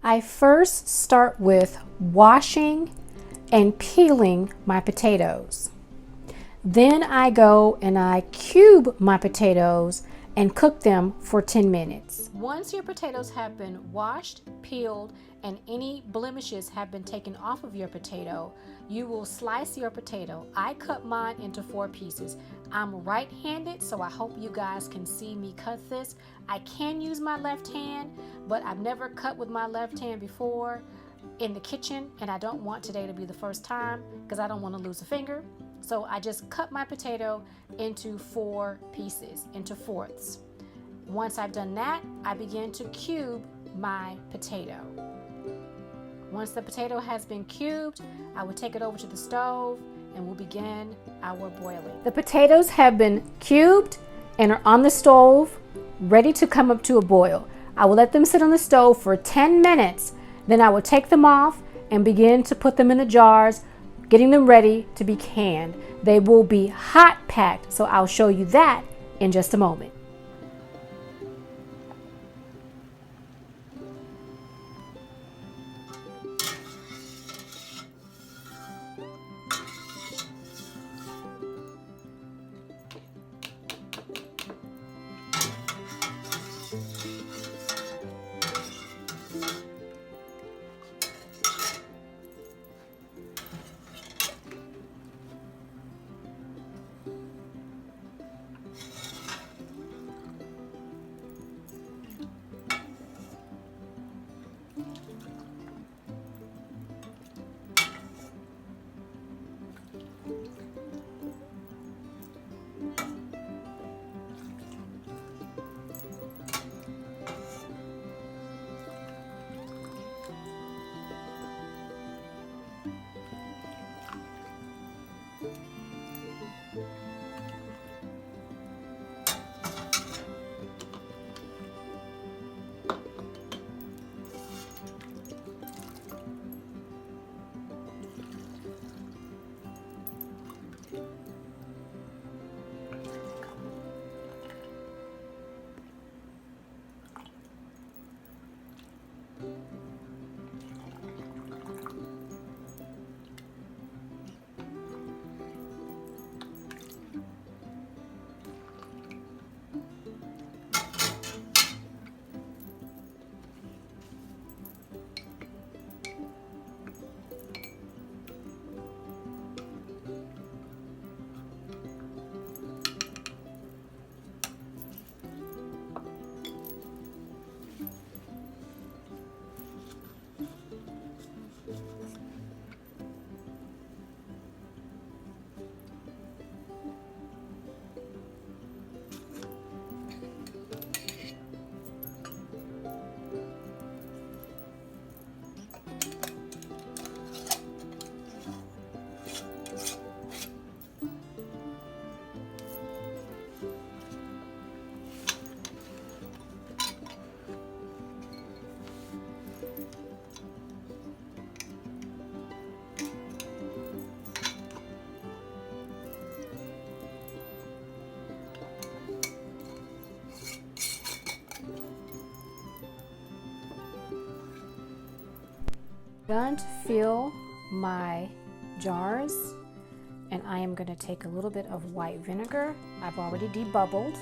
I first start with washing and peeling my potatoes. Then I go and I cube my potatoes and cook them for 10 minutes. Once your potatoes have been washed, peeled, and any blemishes have been taken off of your potato, you will slice your potato. I cut mine into 4 pieces. I'm right-handed, so I hope you guys can see me cut this. I can use my left hand, but I've never cut with my left hand before in the kitchen, and I don't want today to be the first time because I don't want to lose a finger. So I just cut my potato into 4 pieces, into fourths. Once I've done that, I begin to cube my potato. Once the potato has been cubed, I will take it over to the stove and we'll begin our boiling. The potatoes have been cubed and are on the stove, ready to come up to a boil. I will let them sit on the stove for 10 minutes. Then I will take them off and begin to put them in the jars, getting them ready to be canned. They will be hot packed, so I'll show you that in just a moment. Done to fill my jars, and I am going to take a little bit of white vinegar. I've already debubbled,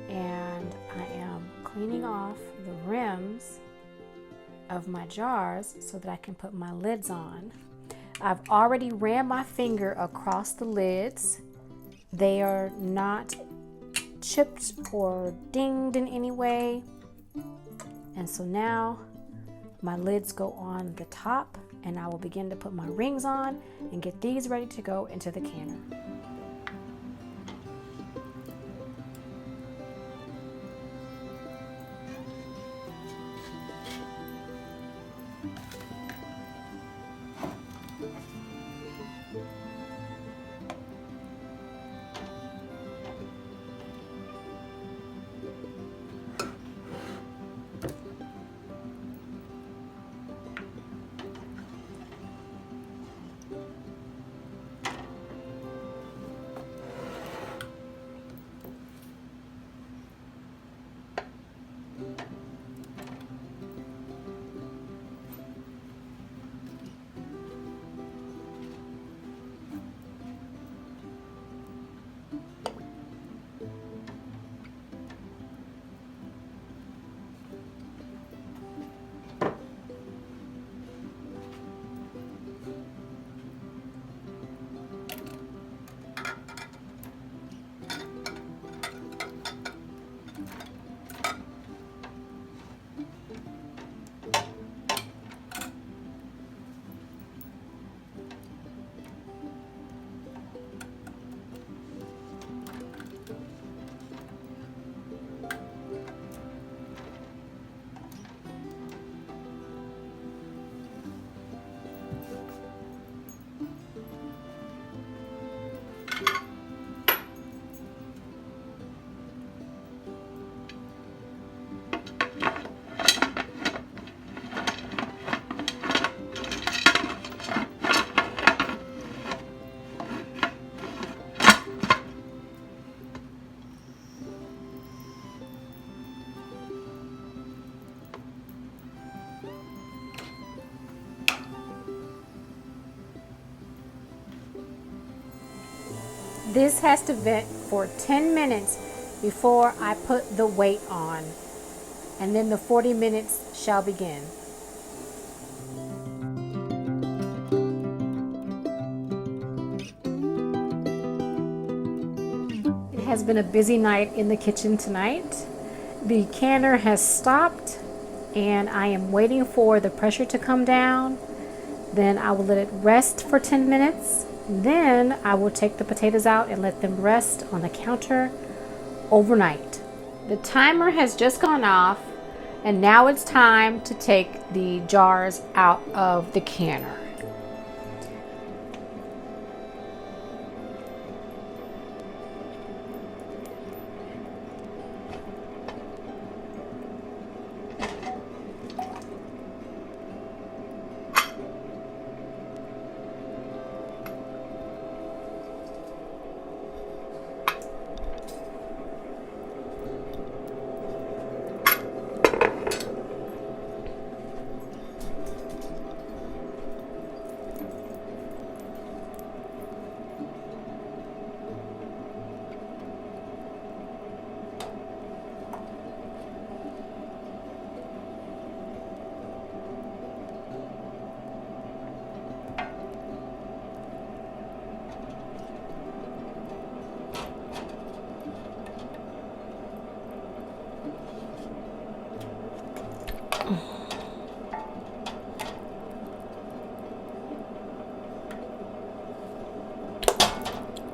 and I am cleaning off the rims of my jars so that I can put my lids on. I've already ran my finger across the lids. They are not chipped or dinged in any way, and so now my lids go on the top, and I will begin to put my rings on and get these ready to go into the canner. This has to vent for 10 minutes before I put the weight on, and then the 40 minutes shall begin. It has been a busy night in the kitchen tonight. The canner has stopped and I am waiting for the pressure to come down. Then I will let it rest for 10 minutes. Then I will take the potatoes out and let them rest on the counter overnight. The timer has just gone off, and now it's time to take the jars out of the canner.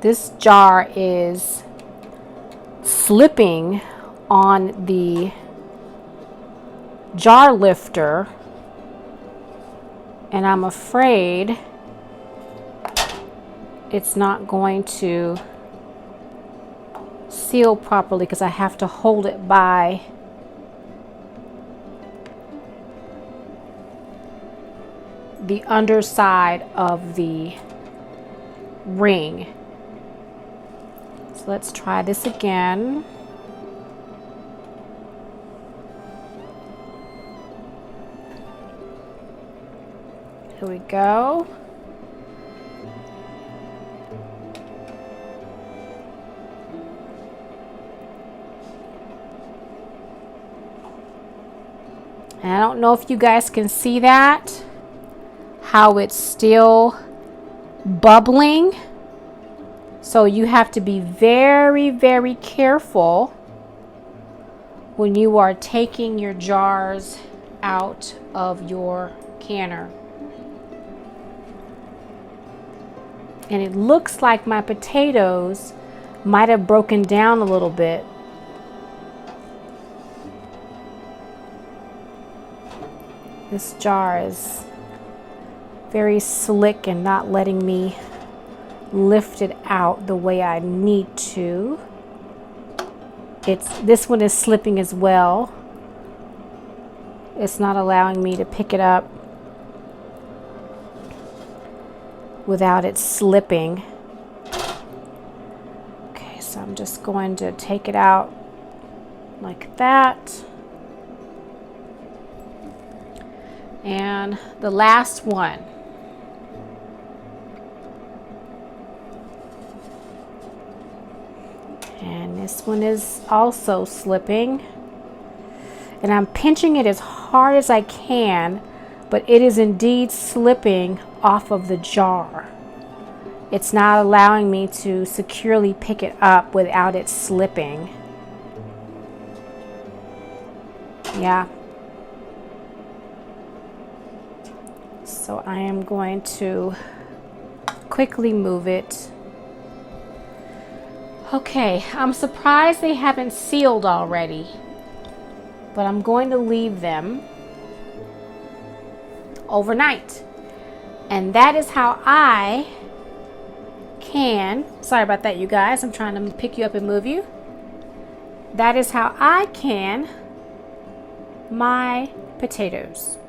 This jar is slipping on the jar lifter, and I'm afraid it's not going to seal properly because I have to hold it by the underside of the ring. So let's try this again. Here we go. And I don't know if you guys can see that, how it's still bubbling. So you have to be very, very careful when you are taking your jars out of your canner. And it looks like my potatoes might have broken down a little bit. This jar is very slick and not letting me lift it out the way I need to. This one is slipping as well. It's not allowing me to pick it up without it slipping. Okay, so I'm just going to take it out like that. And the last one. And this one is also slipping. And I'm pinching it as hard as I can, but it is indeed slipping off of the jar. It's not allowing me to securely pick it up without it slipping. Yeah. So I am going to quickly move it. Okay, I'm surprised they haven't sealed already, but I'm going to leave them overnight. And that is how I can, sorry about that you guys, I'm trying to pick you up and move you. That is how I can my potatoes.